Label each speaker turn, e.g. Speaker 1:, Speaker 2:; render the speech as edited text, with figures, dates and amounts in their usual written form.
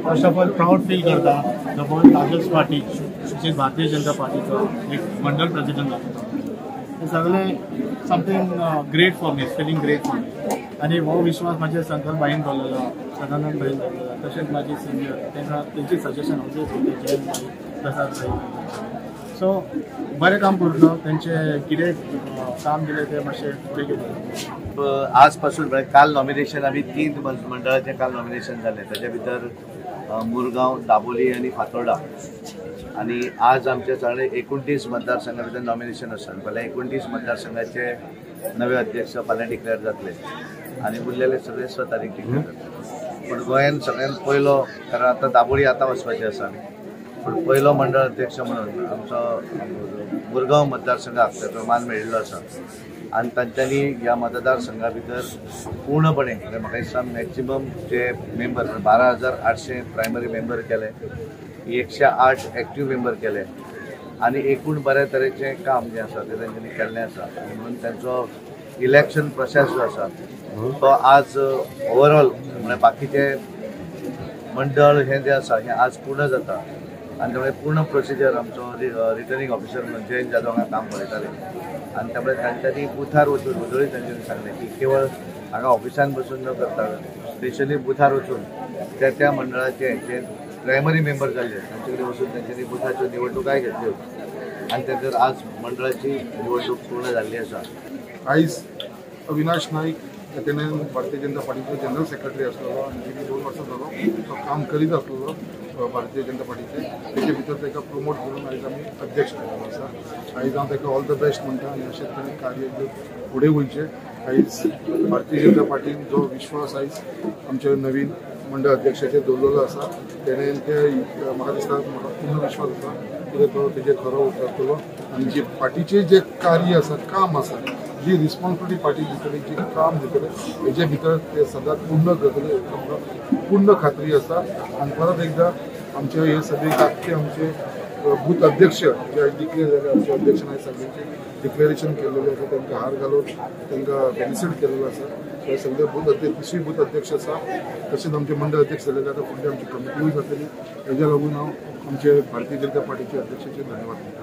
Speaker 1: First of all proud feel करता the world largest party जी भारतीय जनता पार्टीचो एक मंडल प्रेसिडेंट जाता हे सगळे something great for me, feeling great for me. आणि हो विश्वास माझे संकल्प बाईन दवरलेलो, सदानंद भाईन दवरलेलो, तशेंच माझे सिनियर तांकां तेंची सजेशन हांव जयंत भाई, प्रसाद भाई. सो बरें काम करतलो, तेंचे कितें काम दिलें तें मातशें फुडें घेतलो.
Speaker 2: आजपासून काल नॉमिनेशन आम्ही 3 मंडळाचे काल नॉमिनेशन झाले, त्याच्या भितर मुरगांव, दाबोली आणि फातोर्डा. आणि आज आमचे सगळे 29 मतदारसंघा भितर नॉमिनेशन आसात. फाल्यां 29 मतदारसंघाचे नवे अध्यक्ष फाल्यां डिक्लेअर जातले आणि उरलेले सगळे 6 तारीख डिक्लेअर जातले. पण गोंयांत सगळ्यात पयलो, कारण आतां दाबोळी आतां वचपाचें आसा आमी, पण पयलो मंडळ अध्यक्ष म्हणून आमचो मुरगांव मतदारसंघाक ताचो मान मेळिल्लो आसा. आणि तांच्यांनी ह्या मतदारसंघा भितर पूर्णपणे म्हाका दिसता मॅक्सिमम जे मेंबर 12,800 प्रायमरी मेंबर केले, 108 एक्टिव्ह मेंबर केले आणि एकूण बऱ्या तरेचें काम जें आसा तें तांच्यांनी केल्लें आसा. म्हणून तांचो इलेक्शन प्रोसेस जो आसा तो आज ओवरऑल म्हणजे बाकीचे मंडळ हे जे आसा हें आज पूर्ण जाता. आणि त्यामुळे पूर्ण प्रोसिजर आमचो रिटर्निंग ऑफिसर म्हणून जयंत जाधव हांगा काम करताले. आणि त्यामुळे तांच्यांनी बुथार वचून उजळी तांच्यांनी सांगलें की केवळ हांगा ऑफिसान बसून न करता स्पेशली बुथार वचून त्या मंडळाचे जे प्रायमरी मेंबर जाल्ले तांचे कडेन वचून तांच्यांनी बुथाच्यो निवडणुकाय घेतल्यो. आणि त्यानंतर आज मंडळाची निवडणूक पूर्ण जाल्ली आसा.
Speaker 3: आयज अविनाश नाईक तेणें भारतीय जनता पार्टीचो जनरल सेक्रेटरी आसलेलो आनी गेली 2 वर्सां जालो तो काम करीत आसलेलो भारतीय जनता पार्टीचे. तेजे भितर ताका प्रमोट करून आयज आमी अध्यक्ष केलेलो आसा. आयज हांव ताका ऑल द बेस्ट म्हणटा आनी अशेंच तरेन कार्य फुडें वयचें. आयज भारतीय जनता पार्टीन जो विश्वास आयज आमच्या नवीन मंडळ अध्यक्षाचेर दवरलेलो आसा तेणें ते म्हाका दिसता म्हाका पूर्ण विश्वास आसा कित्याक तो तेजेर खरो उतरतलो. आनी जे पार्टीचें जें कार्य आसा, काम आसा, जी रिस्पॉन्सिबिलिटी पार्टी दितली, जी काम दितले हेजे भितर ते सदांच पूर्ण करतले आमकां पूर्ण खात्री आसा. आनी परत एकदां आमचे हे सगळे धाकटे आमचे बूथ अध्यक्ष जे डिक्लेअर जाले, आमचे अध्यक्षान आयज सगळ्यांचे डिक्लेरेशन केलेलें आसा, तांकां हार घालून तांकां बेनिफीट केलेलो आसा. हे सगळे बूथ अध्यक्ष, 3 बूथ अध्यक्ष आसा, तशेंच आमचे मंडळ अध्यक्ष जाले आतां फुडें आमची कमिटीय जातली. हेज्या लागून हांव आमचे भारतीय जनता पार्टीचे अध्यक्षाचे धन्यवाद दिता.